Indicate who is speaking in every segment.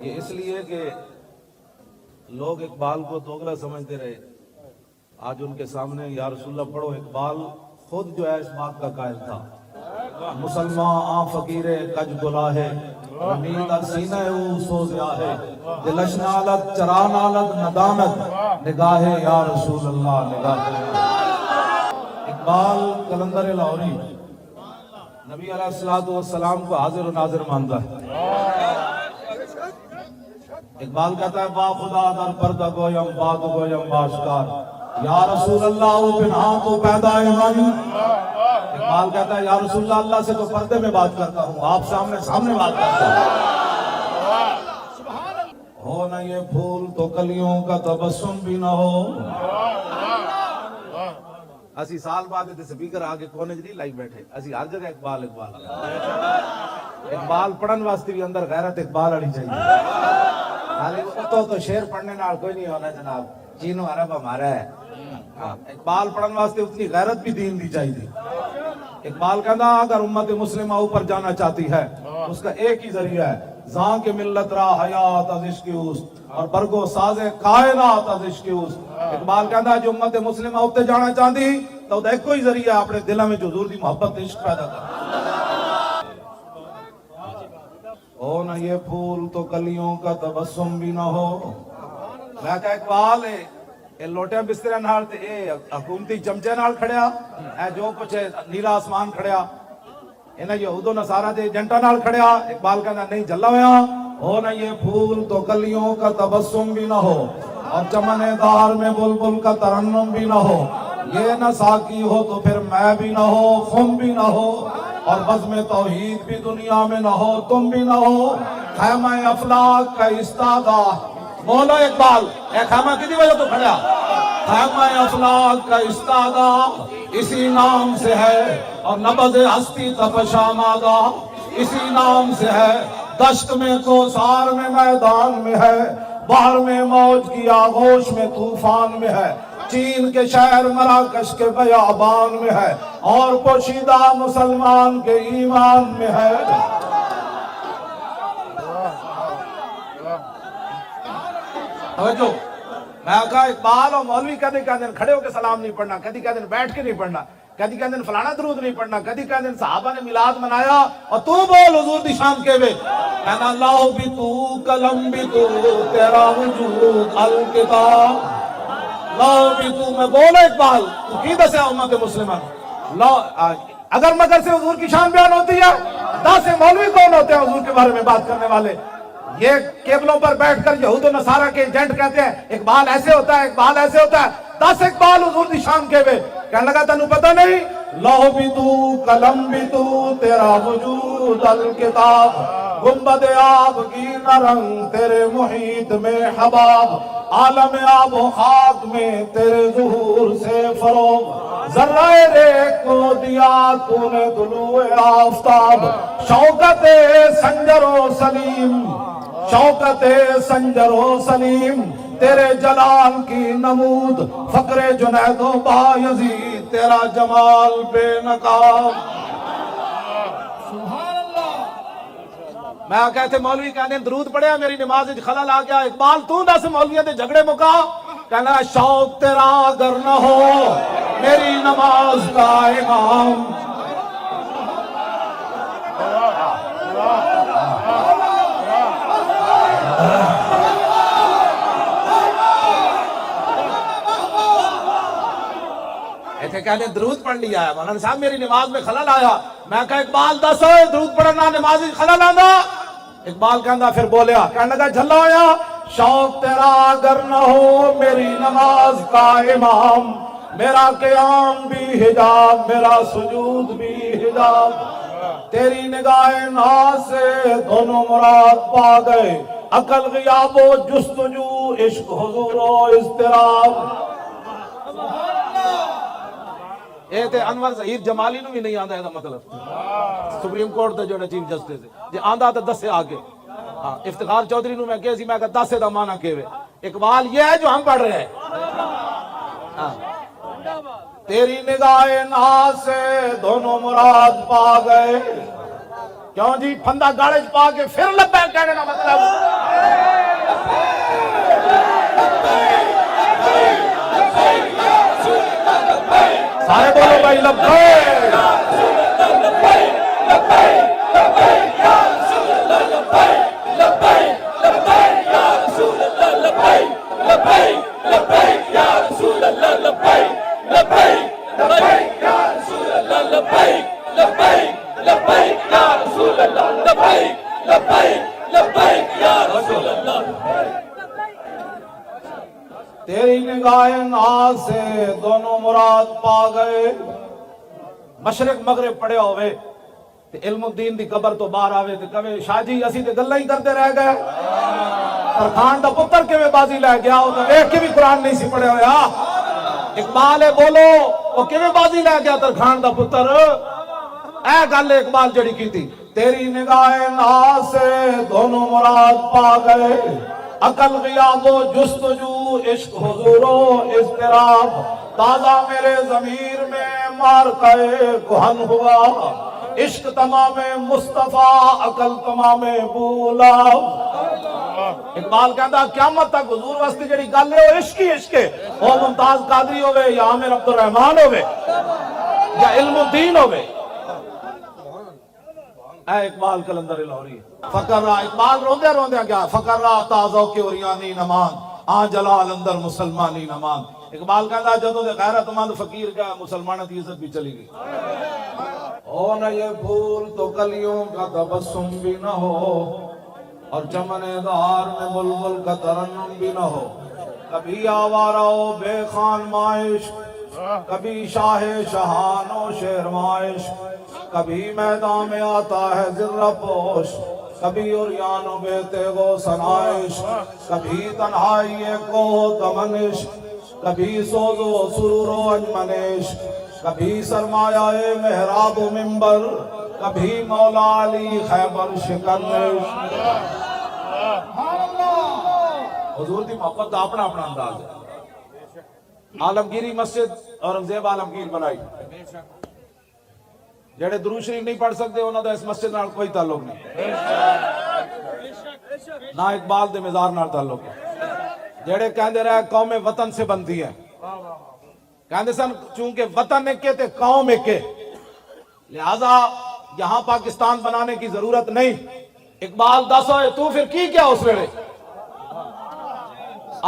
Speaker 1: یہ اس لیے کہ لوگ اقبال کو دوگلا سمجھتے رہے. آج ان کے سامنے یا رسول اللہ پڑھو. اقبال خود جو ہے اس بات کا قائل تھا. مسلمان آ فقیر کج گلا ہے رمید سینہ او سوزیا ہے دلش نالت چرا نالت ندانت نگاہ یا رسول اللہ نگاہ. اقبال قلندر لاہوری نبی علیہ السلام کو حاضر و ناظر مانتا ہے. اقبال کہتا ہے با خدا در پردہ گویم باد گویم باشکار یا رسول اللہ او پنہاں تو پیدا ایمان. اقبال کہتا ہے یا رسول اللہ اللہ سے تو پردے میں بات کرتا ہوں آپ سامنے بات کرتا ہوں. ہو نہ یہ پھول تو کلیوں کا تبسم بھی نہ ہو. اسی سال بعد سپیکر آگے کونے نہیں لائی بیٹھے اسی ہر جگہ اقبال اقبال پڑھن واسطے بھی اندر غیرت اقبال آنی چاہیے. تو شعر پڑھنے نال کوئی نہیں ہونا جناب. چینو عرب ہمارا ہے. اقبال پڑھن واسطے اتنی غیرت بھی دین دی چاہیے. اقبال کہنا اگر امت مسلمہ اوپر جانا چاہتی ہے اس کا ایک ہی ذریعہ ہے زاں کے ملت را حیات از عشق اوست اور برگو ساز کائنات از عشق اوست. اقبال کہنا جو امت مسلمہ اوپر جانا چاہتی تو ایک کوئی ذریعہ اپنے دلوں میں جو حضور دی محبت عشق پیدا کرنا. ہو نہ یہ پھول تو کلیوں کا تبسم بھی نہ ہو. میں کہا اقبال اے لوٹیاں بسترے نال تے اے حکومتی چمچے نال کھڑیا اے جو کچھ نیلا آسمان کھڑیا انہاں یہود و نصارہ دے ایجنٹاں نال کھڑیا. اقبال کہنا نہیں جلا ہویا. ہو نہ یہ پھول تو کلیوں کا تبسم بھی نہ ہو اور چمن دار میں بلبل کا ترنم بھی نہ ہو. یہ نہ ساقی ہو تو پھر میں بھی نہ ہو خم بھی نہ ہو اور بزم توحید بھی دنیا میں نہ ہو تم بھی نہ ہو. خیمہ افلاک کا استادہ مولا اقبال اے خیمہ کسی وجہ تو کھڑیا. خیمہ افلاک کا استادہ اسی نام سے ہے اور نبض ہستی تپشانادہ اسی نام سے ہے. دشت میں کوثار میں میدان میں ہے بحر میں موج کی آغوش میں طوفان میں ہے. چین کے شہر مراکش کے بیابان میں ہے اور پوشیدہ مسلمان کے ایمان میں ہے. توجہ میں کہا اقبال اور مولوی کہتے دن کھڑے ہو کے سلام نہیں پڑھنا کہتے دن بیٹھ کے نہیں پڑھنا کہتے دن فلانا درود نہیں پڑھنا کہتے دن صحابہ نے میلاد منایا اور تو بول حضور دی شان کے وے کہنا اللہ بھی تو قلم بھی تو تیرا وجود الکتاب. اللہ بھی تو میں بولا اقبال تو کی دسے امت مسلمان اگر مگر سے حضور کی شان بیان ہوتی ہے 10 مولوی کون ہوتے ہیں حضور کے بارے میں بات کرنے والے. یہ کیبلوں پر بیٹھ کر یہود و نصارہ کے ایجنٹ کہتے ہیں اقبال ایسے ہوتا ہے اقبال ایسے ہوتا ہے. 10 اقبال حضور دی شان کے وے کہنے لگا تنو پتہ نہیں لوح بھی تو قلم بھی تو تیرا وجود الکتاب گنبد آب کی نرنگ تیرے محیط میں حباب عالم آب و خاک میں تیرے ظہور سے فروغ ذرہ ریک کو دیا تو نے طلوع آفتاب. شوکت سنجر و سلیم شوکت سنجر و سلیم تیرے جلال کی نمود فقر جنید و بایزید تیرا جمال بے نقاب. میں کہتے مولوی کہنے درود پڑھیا میری نماز خلل آ گیا. اقبال تو دس مولویوں دے جھگڑے مکا کہنا شوق تیرا اگر نہ ہو میری نماز کا امام. ایتھے کہنے درود پڑھ لیا ہے مولانا صاحب میری نماز میں خلل آیا. میں کہا اقبال دس درود پڑھنا نماز خلل آندا. اقبال کہندا پھر بولیا کہنے لگا جھلا ہویا شوق تیرا اگر نہ ہو میری نماز کا امام میرا قیام بھی حجاب میرا سجود بھی حجاب. تیری نگاہ ناز سے دونوں مراد پا گئے عقل غیاب و جستجو عشق حضور و اضطراب. اے تے انور ظہیر جمالی نو بھی نہیں آندا ہے دا مطلب سپریم کورٹ دے جو چیف جسٹس جے آندا تے دسے آگے. افتخار چودھری نو میں کہے سی میں کہ دسے دا معنی کیوے. اقبال یہ ہے جو ہم پڑھ رہے ہیں. تیری نگاہ ناز سے دونوں مراد پا گئے کیوں جی پھندا گاڑے پا کے پھر لبیک کہنے کا مطلب تیری نگاہ ناز سے دونوں مراد پا گئے. مشرق مغرب پڑھیا ہوئے تے علم الدین دی قبر تو باہر آوے تے کہے شاہ جی اسی تے گلاں ہی کرتے رہ گئے. ترکھان دا پتر کیویں بازی لے گیا او تے ویکھ کے بھی قرآن نہیں سی پڑھیا ہویا. اقبال ہے بولو وہ کیویں بازی لے گیا ترکھان دا پتر. اے گل اقبال جڑی کیتی تیری نگاہ ناز سے دونوں مراد پا گئے. عقل غیاب و جستجو عشق حضور و اضطراب تازہ میرے ضمیر میں مارکہ کہن ہوا. عشق تمام مصطفیٰ عقل تمام بولا. اقبال کہتا قیامت تک حضور واسطے جڑی گل ہے وہ عشق ہی عشق ہے. وہ ممتاز قادری ہوئے یا عامر عبد الرحمن ہوئے یا علم الدین ہوئے. اے اقبال کلندر لاہوری فقر را اقبال روندے روندے گیا فقر را تازو کے اوریانی نمان آن جلال اندر مسلمانی نمان. اقبال کہتا جدوں دے غیرت مند فقیر کا مسلمانہ دی عزت بھی چلی گئی. ہو نہ یہ پھول تو کلیوں کا تبسم بھی نہ ہو اور چمن دار میں بلبل کا ترنم بھی نہ ہو. کبھی آوارہ و بے خان مائش کبھی شاہ شہان و شیر مائش کبھی میدان میں آتا ہے ذرہ پوش کبھی عریان و بے تیغ و سنائش کبھی تنہائی کو تمنش کبھی سوز و سرور و انجمنش کبھی سرمایہ محراب و منبر کبھی مولا علی خیبر شکنش. حضور دی محبت دا اپنا اپنا انداز ہے. عالمگیری مسجد اورنگزیب عالمگیر بنائی. جڑے درود شریف نہیں پڑھ سکتے انہوں دا اس مسجد نال کوئی تعلق نہیں نہ اقبال دے مزار نال تعلق ہے. جڑے کہندے رہے قوم وطن سے بنتی ہے کہندے سن چونکہ وطن ایک تے قوم ایک لہذا یہاں پاکستان بنانے کی ضرورت نہیں. اقبال دس ہوئے تو پھر کی کیا اس ویلے.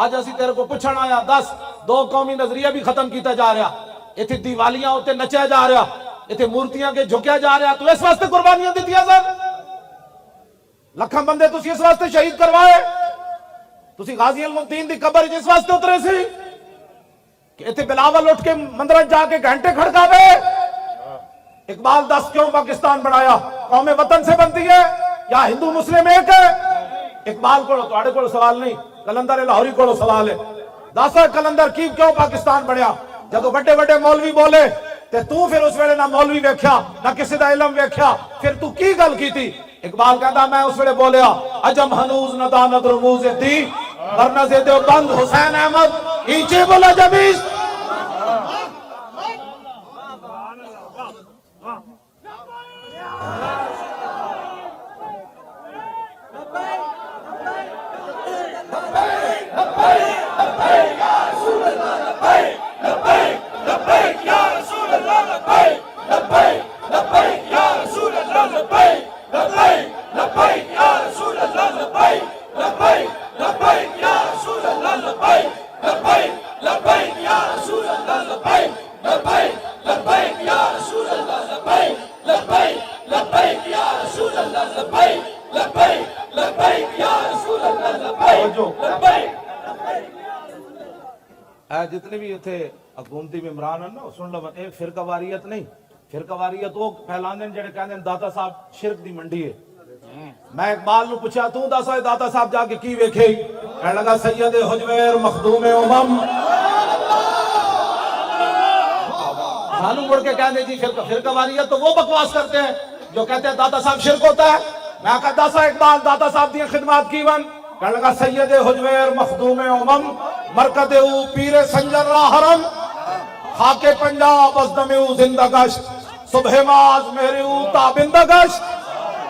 Speaker 1: آج اسی تیرے کو پوچھنا آیا دس دو قومی نظریہ بھی ختم کیتا جا رہا ایتھے دیوالیاں ہوتے نچیا جا رہا ایتھے مورتیاں کے جھکیا جا رہا. تو اس واسطے قربانیاں دیتیاں سن لکھاں بندے تسی اس واسطے شہید کروائے. تسی غازی علم الدین دی قبر اس واسطے اترے سی کہ ایتھے بلاول اٹھ کے مندرہ جا کے گھنٹے کھڑکاوے. اقبال دس کیوں پاکستان بنایا قوم وطن سے بنتی ہے یا ہندو مسلم ایک ہے. اقبال کو تواڈے کول سوال نہیں کلندر لاہوری کو سوال ہے. دس کلندر کی کیوں پاکستان بنیا جدو بڑے بڑے مولوی بولے تے تو پھر اس ویلے نہ مولوی ویکھیا نہ کسی دا علم ویکھیا پھر تو کی گل کی تھی. اقبال کہتا میں اس ویلے بولیا عجم ہنوز نہ دانت رموز تھی ورنہ سے دیوبند حسین احمد اینچے بولا جبیش. جتنے بھی تھے حکومتی ممبران ہیں نا سن لو اے فرقہ واریت نہیں. فرقہ واریت وہ پھیلاندے جڑے کہندے داتا صاحب شرک دی منڈی ہے. میں اقبال نو پوچھا تو دسا داتا صاحب جا کے کی ویکھے کہنے لگا سید حجویر مخدوم امم. سانو مڑ کے کہندے جی فرقہ واریت تو وہ بکواس کرتے ہیں جو کہتے ہیں داتا صاحب شرک ہوتا ہے. میں کہا دسا اقبال داتا صاحب دی خدمات کی ون کہنے لگا سید حجویر مخدوم امم مرکد او پیر سنجر را حرم خاک پنجاب از دم او زندہ گشت صبح ماز میرے او تابندہ گشت.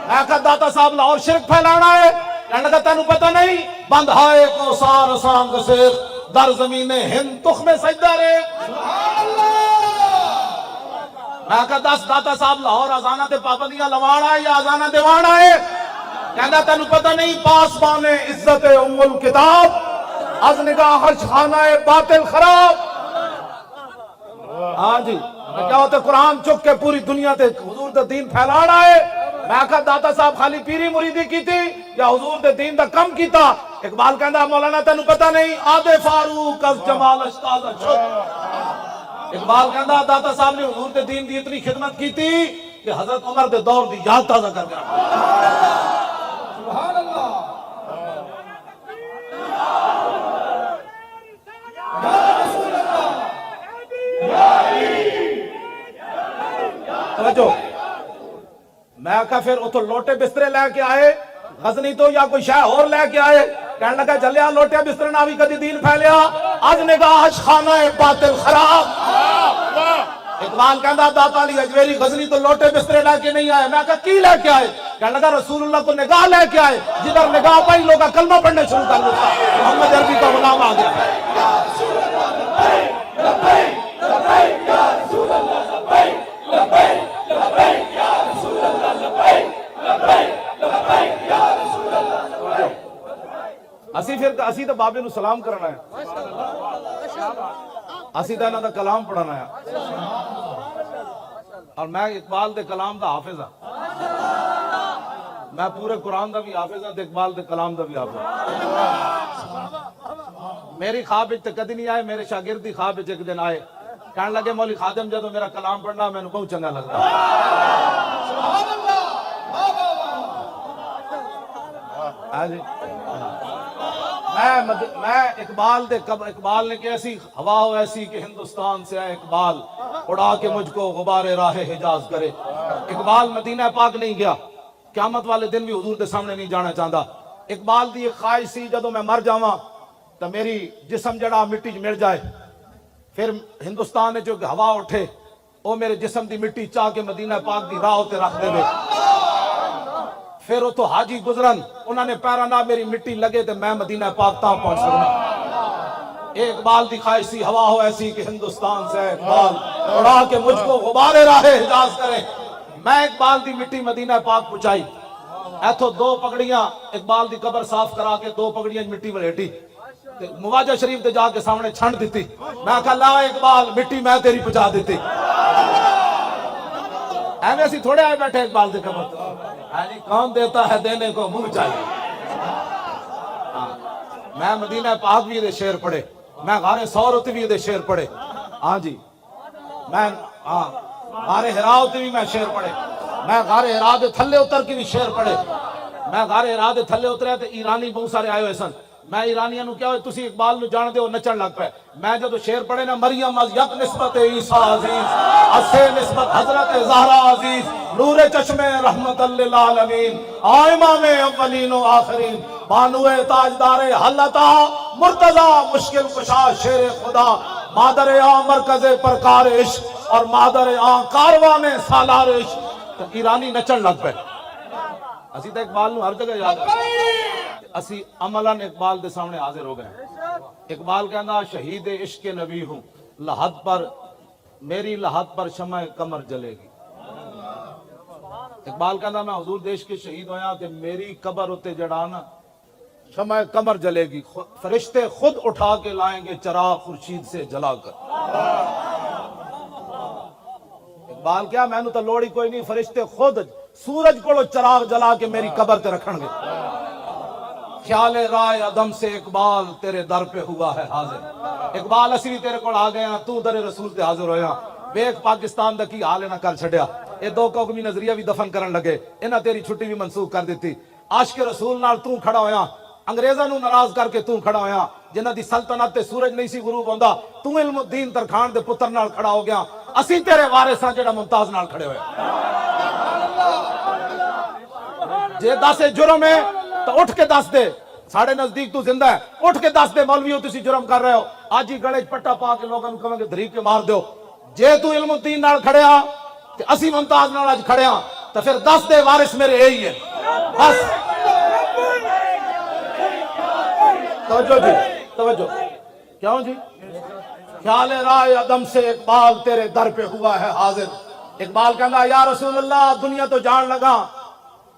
Speaker 1: میں کہا داتا صاحب لاہور شرک پھیلانا ہے کہنے لگا تینوں پتہ نہیں بندھائے کو سار سانگ سیخ در زمین ہند تخم سجدہ رے. میں کہا داتا صاحب لاہور آزانہ تے پابندیاں لوانا ہے یا آزانہ دیوانا ہے. کہنا تینوں پتہ نہیں پاسبان عزت ام الکتاب از نگاہ خانہ باطل خراب. ہاں جی کیا ہوتا قرآن چک کے پوری دنیا تے حضور دے دین پھیلانا ہے. میں کہا داتا صاحب خالی پیری مریدی کی تھی یا حضور دے دین دا کم کیتا. اقبال کہندا مولانا تینوں پتہ نہیں آدھے فاروق از جمال اشتاز شد. اقبال کہندا داتا صاحب نے حضور دے دین دی اتنی خدمت کی تھی کہ حضرت عمر دے دور دی یاد تازہ کر کے رکھا. سبحان اللہ. توجہ. میں کہا پھر اتو لوٹے بسترے لے کے آئے غزنی تو یا کوئی شاہ اور لے کے آئے. کہنے لگا چلیا لوٹے بسترے نہ بھی کدی دین پھیلیا آج نگاہ خانہ باطل خراب. اقبال کہندا داتا علی اجویری غزنی تو لوٹے بسترے لے کے نہیں آئے. میں کہا کی لے کے آئے؟ کہنے لگا رسول اللہ تو نگاہ لے کے آئے. جدھر نگاہ پائی لوگا کلمہ پڑھنے شروع کر دیتا. محمد عربی کا غلام آ گیا. اسی تو بابے نو سلام کرنا ہے. اسی تو انہاں دا کلام پڑھنا ہے. اور میں اقبال دے کلام دا حافظ ہاں. میں پورے قرآن دا بھی حافظ ہاں تے اقبال دے کلام دا بھی حافظ ہاں. میری خواب وچ تے کدی نہیں آئے. میرے شاگرد دی خواب وچ ایک دن آئے. کہنے لگے مولوی خادم جدوں میرا کلام پڑھنا مینوں بہت چنگا لگدا. سبحان اللہ. ہاں جی. میں اقبال نے کہ ایسی ہوا ہو ایسی کہ ہندوستان سے آئے اقبال اڑا کے مجھ کو غبار راہ حجاز کرے. اقبال مدینہ پاک نہیں گیا. قیامت والے دن بھی حضور دے سامنے نہیں جانا چاہتا. اقبال دی ایک خواہش سی جدوں میں مر جاواں تو میری جسم جڑا مٹی چ مل جائے. پھر ہندوستان جو ہوا اٹھے وہ میرے جسم دی مٹی چاہ کے مدینہ پاک دی راہ تے رکھ دے. پھر وہ تو حاجی گزرن انہوں نے پیرا نہ میری مٹی لگے تو میں مدینہ پاک تاں پہنچ سکنا. اے اقبال دی خواہش سی ہوا ہو ایسی کہ ہندوستان سے اقبال اڑا کے مجھ کو غبار راہ حجاز کرے. میں اقبال دی مٹی مدینہ پاک پہنچائی. ایتھو 2 پگڑیاں اقبال دی قبر صاف کرا کے 2 پگڑیاں مٹی ولیٹی مواجہ شریف دے جا کے سامنے چھنڈ دیتی. میں کہا لا اقبال مٹی میں تیری پہنچا دیتی. ایویں اسی تھوڑے آئے بیٹھے اقبال دے قبر یعنی کون دیتا ہے دینے کو منہ چاہیے. میں مدینہ پاک بھی دے شعر پڑھے. میں غار ثور تے بھی دے شعر پڑھے. ہاں جی. میں غار حرا تے بھی میں شعر پڑھے. میں غار حرا دے تھلے اتر کے بھی شعر پڑھے. میں غار حرا دے تھلے اتریا تے ایرانی بہت سارے آئے ہوئے سن. میں ایرانیاں نو کیا ہوئے تسی اقبال نو جان دے ہو نچن لگ پہ. میں جدو شعر پڑھے نا مریم از یک نسبت عیسیٰ عزیز اسے نسبت حضرت زہرا عزیز نور چشم رحمت للعالمین امام اولین و آخرین بانو تاجدار حلتا مرتضی مشکل کشا شیر خدا مادر آ مرکز پرکار عشق اور مادر آ کاروان سالار عشق. ایرانی نچن لگ پہ. اسی تو اقبال نو ہر جگہ یاد ہے. اسی عملاً اقبال دے سامنے حاضر ہو گئے. اقبال کہنا شہید عشق نبی ہوں لحد پر میری لحد پر شمع قمر جلے گی. اقبال کہنا میں حضور دیش کے شہید ہویا کہ میری قبر ہوتے جڑانا شمع قمر جلے گی. فرشتے خود اٹھا کے لائیں گے چراغ خورشید سے جلا کر. اقبال کیا میں نے تو لوڑی کوئی نہیں. فرشتے خود سورج کو چراغ جلا کے میری قبر تے رکھن گے. خیال رائے عدم سے اقبال تیرے در پہ ہوا ہے حاضر. اقبال اسی بھی تیرے کو آ گیا تو در رسول تے حاضر ہویا. ویک پاکستان دا کی حال نہ کر چھڑیا. اے 2 قومی نظریہ بھی دفن کرن لگے. انہاں تیری چھٹی بھی منسوخ کر دیتی. عاشق رسول نال تو کھڑا ہویا. انگریزاں نو ناراض کر کے تو کھڑا ہویا. جنہاں دی سلطنت تے سورج نہیں سی غروب ہوندا تو علم الدین ترکھان دے پتر نال کھڑا ہو گیا. اسی تیرے وارث ہاں جڑا ممتاز نال کھڑے ہوئے. جے 10 جرم ہے تو اٹھ کے دس دے. ساڑھے نزدیک تو زندہ ہے. اٹھ کے دس دے مولویوں تسی جرم کر رہے ہو. آج ہی گڑے پٹا پا کے لوگوں کہیں گے دھریک کے مار دیو. جے تو علم الدین نال کھڑے ہاں تے اسی ممتاز نال آج کھڑے ہاں تو پھر دس دے وارث میرے یہی ہے. بس توجہ جی توجہ. کیوں جی؟ خیال رائے عدم سے اقبال تیرے در پہ ہوا ہے حاضر. اقبال کہنا یا رسول اللہ دنیا تو جان لگا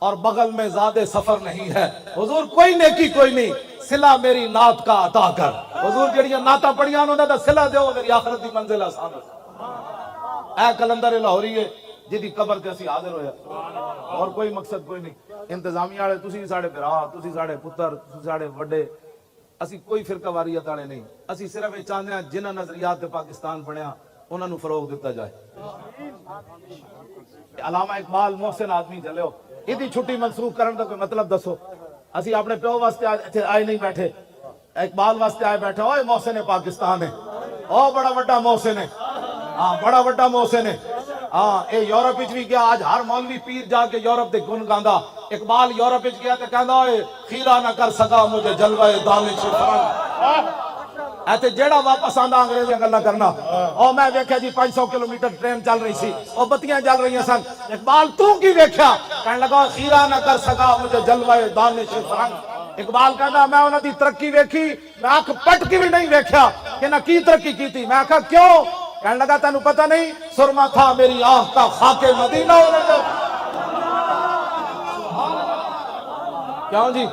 Speaker 1: اور بغل میں زیادہ سفر نہیں ہے. حضور کوئی نیکی کوئی نہیں. صلہ میری نعت کا عطا کر. حضور جڑیاں نعتاں پڑھیاں انہوں نے صلہ دیو میری آخرت دی منزل آسان. اے کلندر لاہوری جدی قبر تے اسی حاضر ہویا، اور کوئی مقصد کوئی نہیں۔ انتظامیہ والے تسی ساڑے بھرا، تسی ساڑے پتر، تسی ساڑے وڈے، اسی کوئی فرقہ واریت والے نہیں، اسی صرف یہ چاہتے ہیں جنہ نظریات تے پاکستان بنیا انہاں نو فروغ دیتا جائے۔ علامہ اقبال محسن آدمی چلے ہو، اتنی چھٹی منسوخ کرنے کا کوئی مطلب دسو؟ اسی اپنے پیو واسطے آئے نہیں بیٹھے، اقبال واسطے آئے بیٹھے، اوہ محسن پاکستان ہے، اوہ بڑا بڑا محسن ہے، ہاں بڑا بڑا محسن ہے، ہاں اے یورپ وچ بھی گیا، آج ہر مولوی پیر جا کے یورپ دے گن گاندا، اقبال یورپ وچ گیا تے کہندا اے خیرہ نہ کر سکا مجھے جلوہ دانش فرنگ، ایتے جیڑا واپس آندا انگریزی گلا کرنا، او میں ویکھیا جی 500 کلومیٹر ٹرین چل رہی سی، او بتیاں چل رہی سن، اقبال تو کی ویکھیا؟ کہنے لگا خیرہ نہ کر سکا مجھے جلوہ دانش فرنگ۔ اقبال کہنا میں انہاں دی ترقی ویکھی، میں آنکھ پٹ کے بھی نہیں ویکھیا کہ نہ کی ترقی کیتی، میں کہا کیوں؟ کہنے لگا تینوں پتہ نہیں سرما تھا میری آنکھ کا خاک مدینہ ہونے دے۔ کیوں جی؟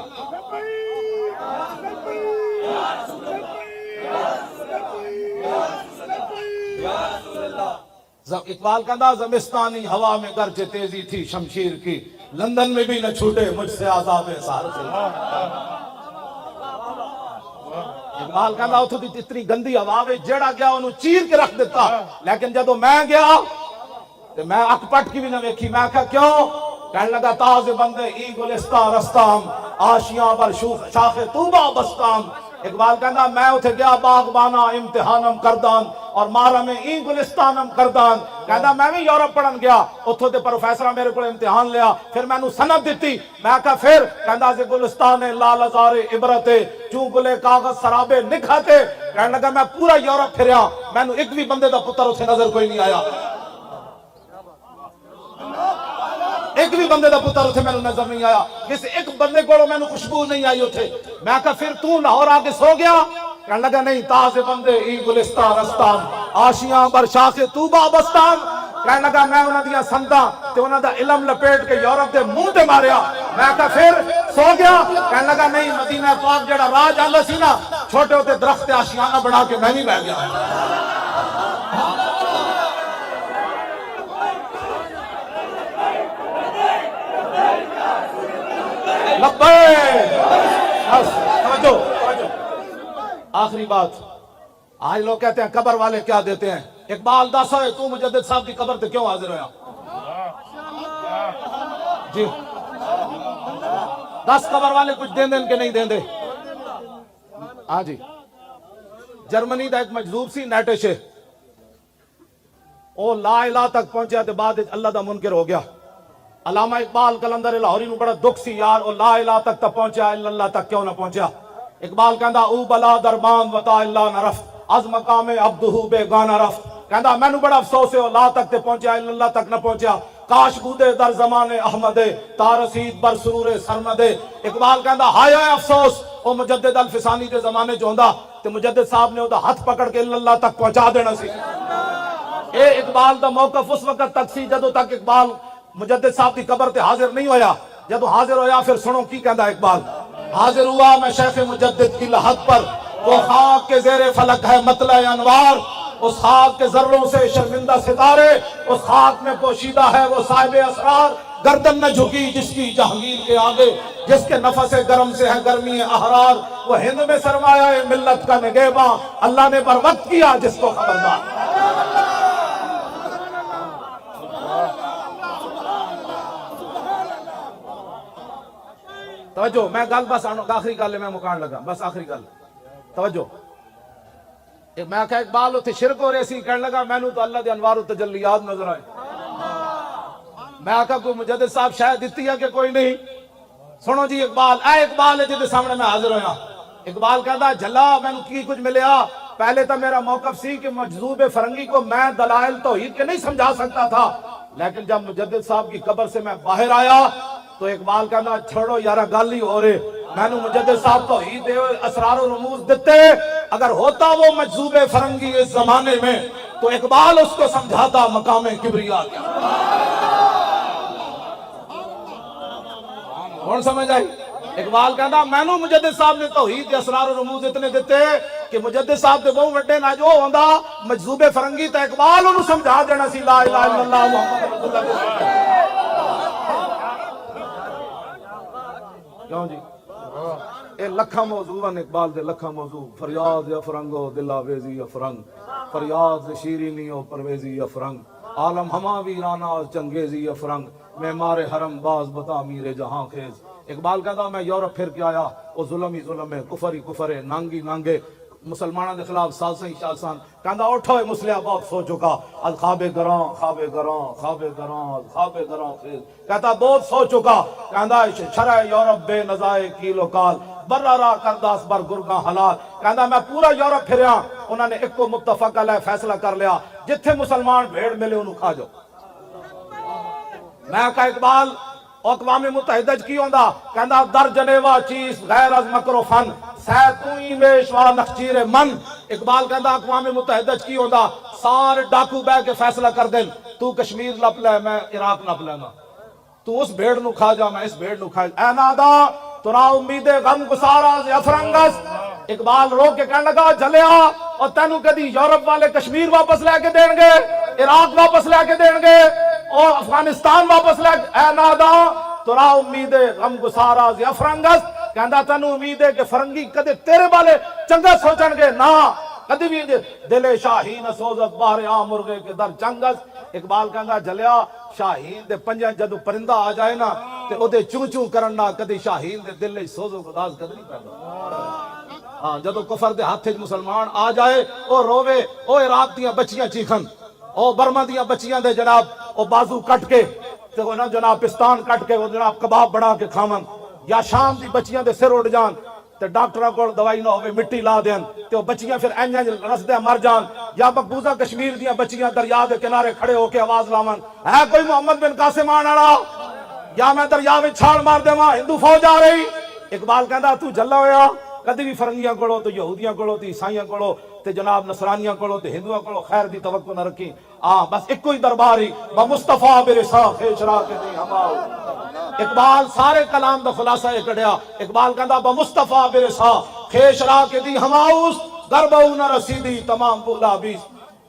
Speaker 1: اقبال کہندا زمستانی ہوا میں گرچہ تیزی تھی شمشیر کی، لندن میں بھی نہ چھوٹے مجھ سے عذاب سار سے۔ اقبال کہندا اتھوں دی اتنی گندی ہوا میں جیڑا گیا انہوں چیر کے رکھ دیتا، لیکن جدو میں گیا تو میں اک پٹ کی بھی نہ ویکھی، میں کہا کیوں؟ کہنے لگا تاز بندے ای گلستہ رستام، آشیاں بر شاخ طوبہ بستام۔ اقبال کہنا میں اتھے گیا باغبانا امتحانم کردان اور مارا میں ای گلستانم کردان۔ کہنا میں بھی یورپ پڑھن گیا، اتھو دے پروفیسرہ میرے کو امتحان لیا، پھر میں نو سند دیتی، میں کہا پھر کہنا سے گلستان لال ازار عبرتے چون گلے کاغذ سرابے نکھاتے۔ کہنے لگا میں پورا یورپ پھریا، میں نو ایک بھی بندے دا پتر اتھے نظر کوئی نہیں آیا، ایک بھی بندے دا پتر اتھے میں نظر نہیں آیا، کسی ایک بندے کو میں خوشبو نہیں آئی اتھے۔ میں کہا پھر تو لاہور آ کے سو گیا؟ کہنے لگا نہیں تاز بندے ای گلستہ رستان، آشیاں بر شاخ طوبہ بستان۔ کہنے لگا میں انہاں دیا سنداں تے انہاں دا علم لپیٹ کے یورپ دے منہ تے ماریا۔ میں کہا پھر سو گیا؟ کہنے لگا نہیں مدینہ پاک جڑا راج آندا سی نا، چھوٹے ہوتے درخت آشیانہ بنا کے میں نہیں بہ گیا۔ آخری بات، آج لوگ کہتے ہیں قبر والے کیا دیتے ہیں؟ اقبال دس ہوئے تو مجدد صاحب کی قبر تے کیوں حاضر ہویا؟ جی 10 قبر والے کچھ دیں دیں کہ نہیں دیں دے؟ ہاں جی، جرمنی دا ایک مجذوب سی نیٹشے، او لا الہ تک پہنچیا تے بعد اللہ دا منکر ہو گیا۔ علامہ اقبال کلندر لاہوری نو بڑا دکھ سی یار، او لا الہ تک تا پہنچیا اللہ تک کیوں نہ پہنچیا؟ اقبال کہندا او بلا دربان وطا اللہ نہ رفت، از مقام عبدہو بے گانا رفت۔ کہندا میں نو بڑا افسوس ہے او لا تک تے پہنچیا اللہ تک نہ پہنچیا، کاش بودے در زمان احمد تارسید بر سرور سرمد۔ اقبال کہندا ہائے افسوس او مجدد الفسانی دے زمانے جو ہوندا تے مجدد صاحب نے او دا ہاتھ پکڑ کے اللہ تک پہنچا دینا سی۔ اے اقبال دا موقف اس وقت تک سی جدو تک اقبال مجدد صاحب کی قبر تے حاضر نہیں ہویا۔ جدو حاضر ہویا پھر سنو کی کہندا اقبال، حاضر ہوا میں شیخ مجدد کی لحد پر، وہ خاک کے زیر فلک ہے مطلع انوار، اس خاک کے ذروں سے شرمندہ ستارے، اس خاک میں پوشیدہ ہے وہ صاحب اسرار، گردن نہ جھکی جس کی جہانگیر کے آگے، جس کے نفس گرم سے ہے گرمی احرار، وہ ہند میں سرمایہ ملت کا نگہباں، اللہ نے بر وقت کیا جس کو خبردار۔ توجہ، میں گل بس آخری گل میں مکان لگا، بس آخری گل توجہ۔ میں کہا اقبال اتھے شرک ہو رہے سی، کہنے لگا میں نو تو اللہ دے انوار و تجلیات نظر آئے۔ میں کہا کوئی مجدد صاحب شاید دیتی ہے کہ کوئی نہیں؟ سنو جی اقبال، اے اقبال ہے جیدے سامنے میں حاضر ہویا۔ اقبال کہتا جھلا میں نو کی کچھ ملیا، پہلے تو میرا موقف سی کہ مجذوب فرنگی کو میں دلائل توحید کے نہیں سمجھا سکتا تھا، لیکن جب مجدد صاحب کی قبر سے میں باہر آیا تو اقبال کہنا چھوڑو یارا گل ہی ہو رہے، میں نو مجدد صاحب توحید دے اسرار و رموز دیتے، اگر ہوتا وہ مجذوب فرنگی اس زمانے میں تو اقبال اس کو سمجھاتا مقام کبریا کیا۔ کون سمجھ آئی؟ اقبال کہتا میں نو مجدد صاحب نے توحید کے اسرار و رموز اتنے دیتے کہ مجدد صاحب دے بہت وڈے نہ جو ہوندا مجذوب فرنگی تے اقبال انہوں سمجھا دینا سی لا الہ الا اللہ محمد رسول اللہ۔ کیوں جی اے لکھا موضوع ہیں اقبال دے لکھا موضوع، فریاد یا فرنگو دل آویزی یا فرنگ، فریاد شیرینی و پرویزی یا فرنگ، عالم ہما ویرانہ چنگیزی یا فرنگ، معمار حرم باز بتا میر جہاں خیز۔ اقبال کہتا میں یورپ پھر کے آیا وہ ظلم ہی ظلم ہے، کفر ہی کفر ہے، نانگی نانگے مسلمانوں کے خلاف سالساں ہی شالسان۔ کہتا اٹھو اے مسلح بہت سو چکا، از خواب گراں خواب گراں خواب گراں از خواب گراں خیز۔ کہتا بہت سو چکا، کہتا شرع یورپ بے نزائے کیل و کال، برا راہ کرداس بر گرگاں حلال۔ کہتا میں پورا یورپ پھریا، انہوں نے ایک کو متفق علیہ فیصلہ کر لیا، جتھے مسلمان بھیڑ ملے انہوں کھا جاؤ۔ میں کہا اقبال اقوام متحدہ کی ہوندا، کہندا در جنیوا چیز غیر از مکر و فن، سیتویں میشوا نخچیر من۔ اقبال کہندا اقوام متحدہ کی ہوندا، سارے ڈاکو بے کے فیصلہ کر دیں، تو کشمیر لپ لے میں عراق نپ لینا، تو اس بھیڑ نو کھا جا میں اس بھیڑ نو کھا جا۔ اے نادا ترا امید غم گسارا سے افرنگس۔ اقبال رو کے کہنے لگا جلیا اور تینو کدی یورپ والے کشمیر واپس لے کے دیں گے، عراق واپس لے کے دیں گے اور افغانستان واپس لے کے۔ اے نادا ترا امید غم گسارا سے افرنگس، کہندا تینو امید ہے کہ فرنگی کدے تیرے والے چنگا سوچن گے نا، کدی بھی دل شاہین سوزت باہر عام مرغے کے در چنگس۔ اقبال کہندا جلیا شاہین دے پنجہ جدو پرندہ آ جائے نا تے او دے چوں چوں کرنا کدی شاہین دے دل وچ سوز و گداز کدی نہیں پیدا۔ ہاں جدو کفر دے ہاتھ وچ مسلمان آ جائے او روے، او عراق دیاں بچیاں چیخن، او برما دیاں بچیاں دے جناب او بازو کٹ کے تے او نا جناب پستان کٹ کے او جناب کباب بنا کے کھاون، یا شام دی بچیاں دے سر اڑ جان تے ڈاکٹراں کول دوائی نہ ہوے مٹی لا دین تے او بچیاں پھر انج رسدے مر جان، یا مقبوضہ کشمیر دیاں بچیاں دریا دے کنارے کھڑے ہو کے آواز لاون ہے کوئی محمد بن قاسم آن والا، یا میں دریا وچ چھال مار دیواں ہندو فوج آ رہی۔ اقبال کہندا تو جلا ہویا کدی بھی فرنگیاں کولو تو یہودیاں کولو تے عیسائیاں کولو تے جناب نصرانیاں کولو تے ہندوؤں کولو خیر دی توقع نہ رکھی۔ بس ایک ہی دربار ہی بمصطفیٰ برسا خیشرا کے دی ہماؤ۔ اقبال سارے کلام دا خلاصہ یہ کڑیا، اقبال کہندا بمصطفیٰ برسا خیشرا کے دی ہماؤس، گربہو نہ رسیدی تمام بولا بیس۔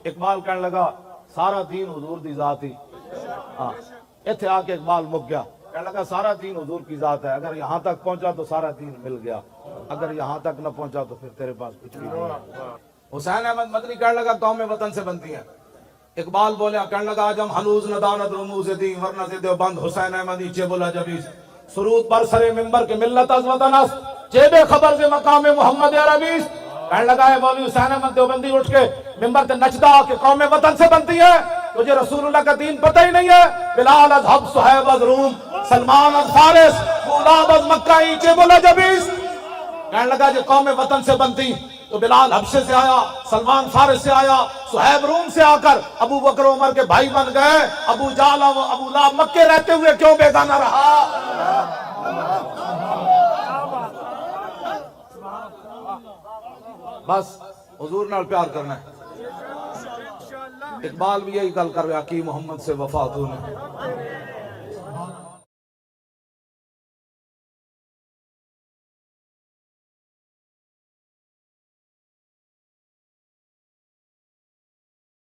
Speaker 1: اقبال کہنے لگا سارا دین حضور دی ذات ہی۔ ایتھے آ کے اقبال مک گیا، کہنے لگا سارا دین حضور کی ذات ہے، اگر یہاں تک پہنچا تو سارا دین مل گیا، اگر یہاں تک نہ پہنچا تو پھر تیرے پاس کچھ بھی نہیں۔ حسین احمد مدنی کہنے لگا قوم وطن سے بنتی ہیں۔ اقبال بولیا کہنے لگا آج ہم ہنوز ندانت رموز دی ورنہ سے دیوبند حسین احمد نیچے بولا جبیز، سرود پر سر ممبر کے ملت از وطن است، جیب خبر سے مقام محمد عربیز۔ کہنے لگا ہے مولوی حسین احمد دیوبندی اٹھ کے ممبر تے نچدا کہ قوم وطن سے بنتی ہے، تجھے رسول اللہ کا دین پتہ ہی نہیں ہے۔ بلال از حب صہیب از روم، سلمان از فارس، غلام از مکہ نیچے بولا جبیز۔ کہنے لگا جو قوم وطن سے بنتی تو بلال حبشے سے آیا، سلمان فارس سے آیا، صہیب روم سے آ کر ابو بکر عمر کے بھائی بن گئے، ابو جہل و ابو لہب مکے رہتے ہوئے کیوں بیگانہ رہا؟ بس حضور نال پیار کرنا ہے۔ اقبال بھی یہی گل کر رہا کہ محمد سے وفا تو نے